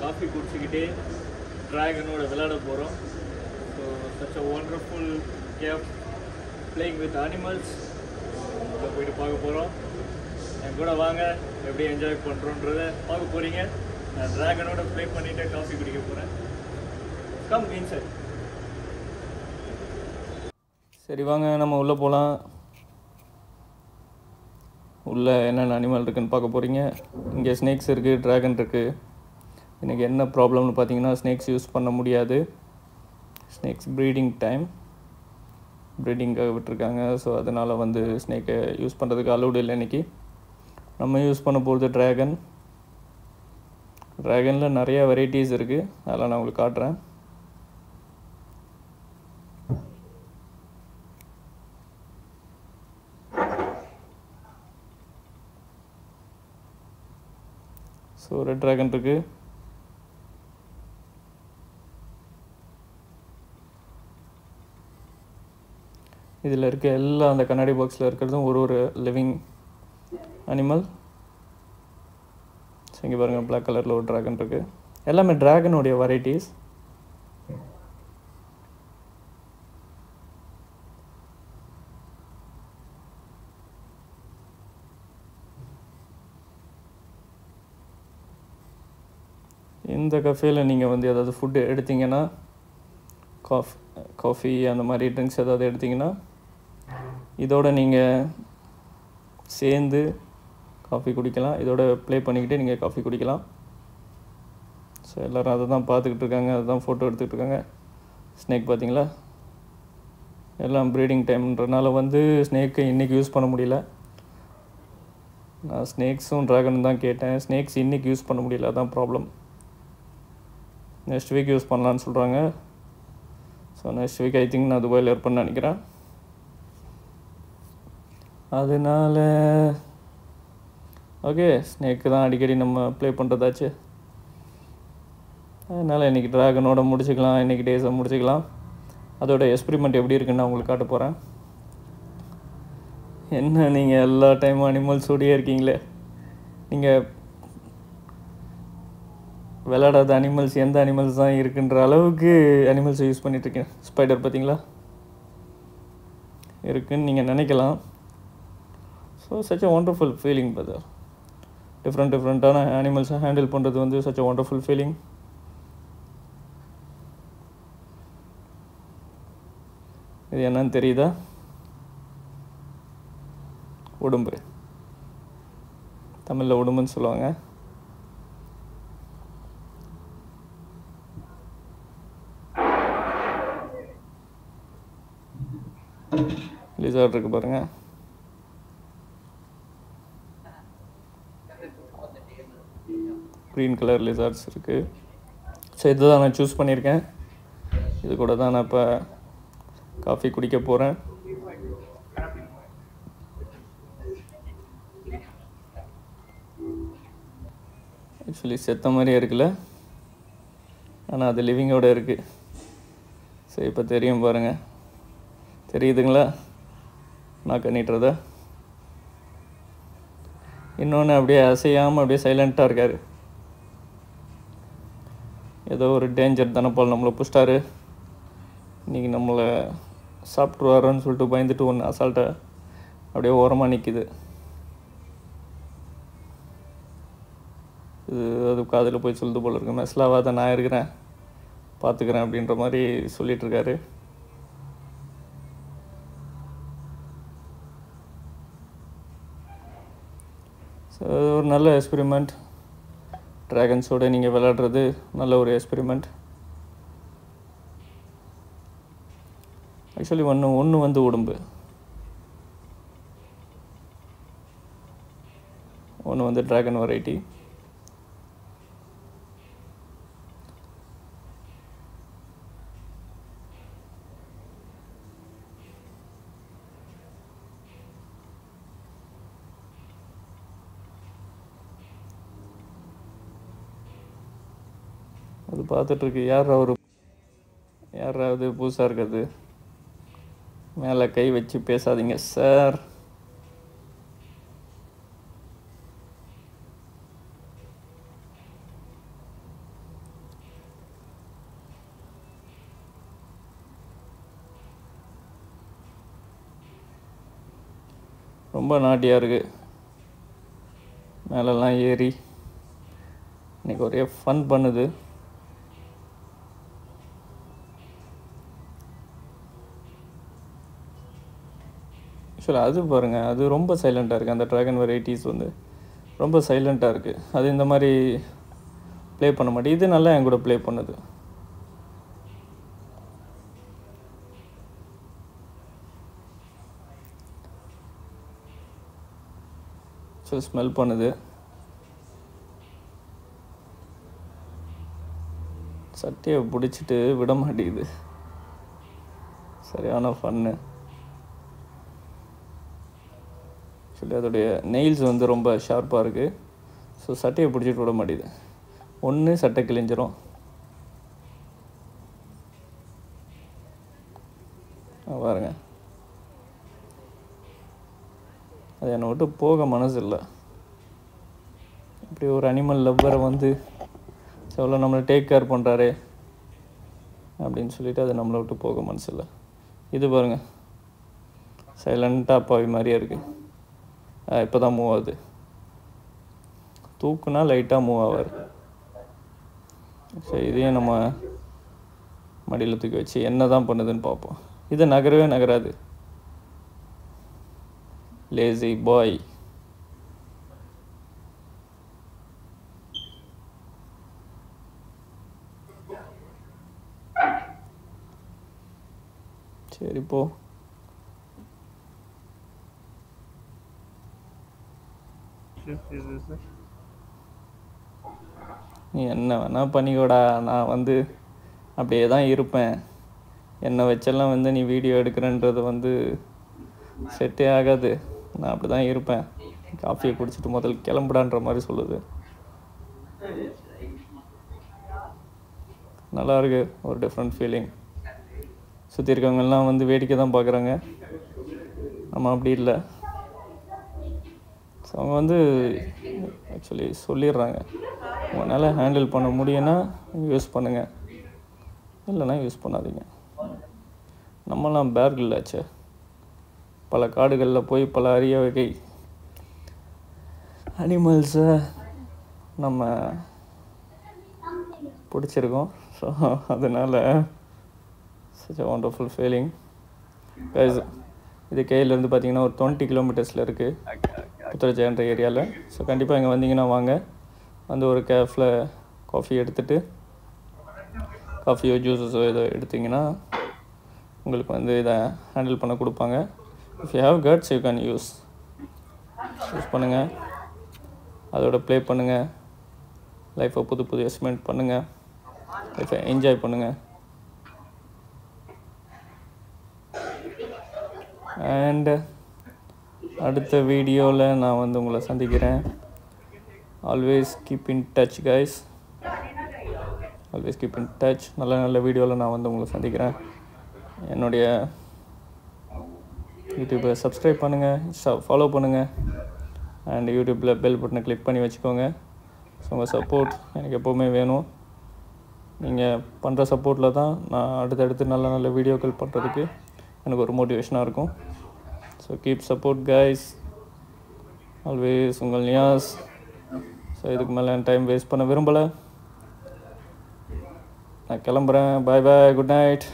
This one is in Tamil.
காஃபி குடிச்சிக்கிட்டே ட்ராகனோட விளையாட போகிறோம். So such a wonderful cafe playing with animals. இதில் போயிட்டு பார்க்க போகிறோம். என் கூட வாங்க, எப்படி என்ஜாய் பண்ணுறோன்றதை பார்க்க போகிறீங்க. நான் ட்ராகனோட ப்ளே பண்ணிவிட்டு காஃபி குடிக்க போகிறேன். Come inside. சரி வாங்க, நம்ம உள்ளே போகலாம். உள்ளே என்னென்ன அனிமல் இருக்குதுன்னு பார்க்க போகிறீங்க. இங்கே ஸ்னேக்ஸ் இருக்குது, ட்ராகன் இருக்குது. எனக்கு என்ன ப்ராப்ளம்னு பார்த்தீங்கன்னா, ஸ்னேக்ஸ் யூஸ் பண்ண முடியாது. ஸ்னேக்ஸ் ப்ரீடிங் டைம், ப்ரீடிங்காக விட்டுருக்காங்க. ஸோ அதனால் வந்து ஸ்னேக்கை யூஸ் பண்ணுறதுக்கு அலௌடு இல்லை இன்றைக்கி. நம்ம யூஸ் பண்ண போகிறது ட்ராகன். ட்ராகனில் நிறையா வெரைட்டிஸ் இருக்குது, அதெல்லாம் நான் உங்களுக்கு காட்டுறேன். ஸோ ரெட் ட்ராகன் இருக்குது. இதில் இருக்க எல்லா அந்த கண்ணாடி பாக்ஸில் இருக்கிறதும் ஒரு லிவிங் அனிமல். ஸோ இங்கே பாருங்கள், பிளாக் கலரில் ஒரு ட்ராகன் இருக்குது. எல்லாமே ட்ராகனுடைய வெரைட்டிஸ். இந்த கஃபேயில் நீங்கள் வந்து ஏதாவது ஃபுட்டு எடுத்திங்கன்னா, காஃபி அந்த மாதிரி ட்ரிங்க்ஸ் ஏதாவது எடுத்திங்கன்னா, இதோட நீங்கள் சேர்ந்து காஃபி குடிக்கலாம். இதோட ப்ளே பண்ணிக்கிட்டே நீங்கள் காஃபி குடிக்கலாம். ஸோ எல்லோரும் அதை தான் பார்த்துக்கிட்டு இருக்காங்க, அதை தான் ஃபோட்டோ எடுத்துக்கிட்டு இருக்காங்க. ஸ்னேக் பார்த்தீங்களா, எல்லாம் ப்ரீடிங் டைம்ன்றனால வந்து ஸ்னேக்கை இன்றைக்கி யூஸ் பண்ண முடியல. நான் ஸ்னேக்ஸும் ட்ராகனும் தான் கேட்டேன். ஸ்னேக்ஸ் இன்றைக்கி யூஸ் பண்ண முடியல, அதான் ப்ராப்ளம். நெக்ஸ்ட் வீக் யூஸ் பண்ணலான்னு சொல்கிறாங்க. So next week I think நான் துபாயில் இருப்பேன்னு நினைக்கிறேன். அதனால் ஓகே, ஸ்னேக்கு தான் அடிக்கடி நம்ம ப்ளே பண்ணுறதாச்சு. அதனால் இன்றைக்கி ட்ராகனோட முடிச்சுக்கலாம், இன்றைக்கி டேஸை முடிச்சுக்கலாம். அதோட எக்ஸ்பிரிமெண்ட் எப்படி இருக்குன்னு நான் உங்களுக்கு காட்ட போகிறேன். என்ன நீங்கள் எல்லா டைமும் அனிமல்ஸோடையே இருக்கீங்களே. நீங்கள் விளையாடாத அனிமல்ஸ் எந்த அனிமல்ஸ் தான் இருக்குன்ற அளவுக்கு அனிமல்ஸை யூஸ் பண்ணிகிட்ருக்கேன். ஸ்பைடர் பார்த்தீங்களா இருக்குதுன்னு நீங்கள் நினைக்கலாம். So such a wonderful feeling brother. டிஃப்ரெண்ட்டான அனிமல்ஸை ஹேண்டில் பண்ணுறது வந்து சச் அ ஒண்டர்ஃபுல் ஃபீலிங். இது என்னன்னு தெரியுதா? உடும்பு. தமிழில் உடும்புன்னு சொல்லுவாங்க. லிசார்ட் இருக்குது பாருங்கள். க்ரீன் கலர் லிசார்ட்ஸ் இருக்குது. ஸோ இது தான் நான் சூஸ் பண்ணியிருக்கேன். இது கூட தான் நான் இப்போ காஃபி குடிக்க போகிறேன். ஆக்சுவலி செத்த மாதிரியே இருக்குல்ல, ஆனால் அது லிவிங்கோடு இருக்குது. ஸோ இப்போ தெரியும் பாருங்கள், தெரியுதுங்களா நான் கண்ணிட்டுறத. இன்னொன்று அப்படியே அசையாமல் அப்படியே சைலண்ட்டாக இருக்கார். ஏதோ ஒரு டேஞ்சர் தானே போல் நம்மளை புஷ்டாரு. இன்றைக்கி நம்மளை சாப்பிட்ருவாரோன்னு சொல்லிட்டு பயந்துட்டு ஒன்று அசால்ட்டாக அப்படியே ஓரமாக நிற்கிது. இது அது காதில் போய் சொல்லுது போல் இருக்கு. மெஸ்லாவாக நான் இருக்கிறேன், பார்த்துக்கிறேன் அப்படின்ற மாதிரி சொல்லிகிட்ருக்காரு. ஸோ ஒரு நல்ல எக்ஸ்பெரிமெண்ட். ட்ராகன்ஸோடு நீங்கள் விளையாடுறது நல்ல ஒரு எக்ஸ்பெரிமெண்ட். ஆக்சுவலி ஒன்று வந்து உடம்பு, ஒன்று வந்து ட்ராகன் வெரைட்டி. அது பார்த்துட்ருக்கு. யாராவது புதுசாக இருக்கிறது, மேலே கை வச்சு பேசாதீங்க சார். ரொம்ப நாட்டியாக இருக்குது. மேலெல்லாம் ஏறி இன்றைக்கி ஒரே ஃபன் பண்ணுது. ஆக்சுவலாக அது பாருங்கள், அது ரொம்ப சைலண்ட்டாக இருக்குது. அந்த ட்ராகன் வெரைட்டிஸ் வந்து ரொம்ப சைலண்ட்டாக இருக்குது. அது இந்த மாதிரி ப்ளே பண்ண மாட்டேன். இது நல்லா என் கூட ப்ளே பண்ணுது. ஸோ ஸ்மெல் பண்ணுது. சட்டையை பிடிச்சிட்டு விட மாட்டேங்குது. சரியான ஃபன்னு. ஆக்சுவலி அதோடைய நெயில்ஸ் வந்து ரொம்ப ஷார்ப்பாக இருக்குது. ஸோ சட்டையை பிடிச்சிட்டு விட மாட்டேங்குது. ஒன்று சட்டை கிழிஞ்சிரும். பாருங்க, அது என்னை விட்டு போக மனசு இல்லை. இப்படி ஒரு அனிமல் லவ்வரை வந்து எவ்வளோ நம்மளை டேக் கேர் பண்ணுறாரே அப்படின்னு சொல்லிட்டு அது நம்மளை விட்டு போக மனசு இல்லை. இது பாருங்கள், சைலண்ட்டாக அப்பாவி மாதிரியே இருக்குது. இப்போ தான் மூவ் ஆகுது. தூக்குனா லைட்டாக மூவ் ஆவார். ஸோ இதையும் நம்ம மடியில் தூக்கி வச்சு என்ன தான் பண்ணுதுன்னு பார்ப்போம். இது நகரவே நகராது. லேசி பாய். சரி போ. நீ என்ன வேணால் பண்ணிக்கோடா, நான் வந்து அப்படியே தான் இருப்பேன். என்னை வச்செல்லாம் வந்து நீ வீடியோ எடுக்கிறன்றது வந்து செட்டே ஆகாது. நான் அப்படி தான் இருப்பேன். காஃபியை குடிச்சிட்டு முதல் கிளம்புடான்ற மாதிரி சொல்லுது. நல்லா இருக்கு, ஒரு டிஃப்ரெண்ட் ஃபீலிங். சுற்றி இருக்கவங்கெல்லாம் வந்து வேடிக்கை தான் பார்க்குறாங்க. நம்ம அப்படி இல்லை. ஸோ அவங்க வந்து ஆக்சுவலி சொல்லிடுறாங்க, உங்களால் ஹேண்டில் பண்ண முடியும்னா யூஸ் பண்ணுங்கள், இல்லைன்னா யூஸ் பண்ணாதீங்க. நம்மலாம் பேர்கில் ஆச்சு. பல காடுகளில் போய் பல அரிய வகை அனிமல்ஸை நம்ம பிடிச்சிருக்கோம். ஸோ அதனால் such a wonderful feeling guys. இது கையிலேருந்து பார்த்தீங்கன்னா ஒரு 20 கிலோமீட்டர்ஸில் இருக்குது, புத்தரஜயன்ற ஏரியாவில். ஸோ கண்டிப்பாக இங்கே வந்தீங்கன்னா வாங்க, வந்து ஒரு கேஃபில் காஃபி எடுத்துகிட்டு காஃபியோ ஜூஸஸோ ஏதோ எடுத்திங்கன்னா உங்களுக்கு வந்து இதை ஹேண்டில் பண்ண கொடுப்பாங்க. If you have cuts you can use பண்ணுங்கள். அதோட ப்ளே பண்ணுங்கள். லைஃப்பை புது புது எக்ஸ்பெரிமெண்ட் பண்ணுங்கள். லைஃப்பை என்ஜாய் பண்ணுங்கள். அண்ட் அடுத்த வீடியோவில் நான் வந்து உங்களை சந்திக்கிறேன். Always keep in touch guys. Always keep in touch. நல்ல நல்ல வீடியோவில் நான் வந்து உங்களை சந்திக்கிறேன். என்னுடைய யூடியூப்பை சப்ஸ்கிரைப் பண்ணுங்கள், ஃபாலோ பண்ணுங்கள். அண்ட் யூடியூப்பில் பெல் பட்டனை கிளிக் பண்ணி வச்சுக்கோங்க. ஸோ உங்கள் சப்போர்ட் எனக்கு எப்போவுமே வேணும். நீங்கள் பண்ணுற சப்போர்ட்டில் தான் நான் அடுத்தடுத்து நல்ல நல்ல வீடியோக்கள் பண்ணுறதுக்கு எனக்கு ஒரு மோட்டிவேஷனாக இருக்கும். So keep support guys. Always உங்கள் நியாஸ். ஸோ இதுக்கு மேலே டைம் வேஸ்ட் பண்ண விரும்பலை. நான் கிளம்புறேன். பாய் பாய், குட் நைட்.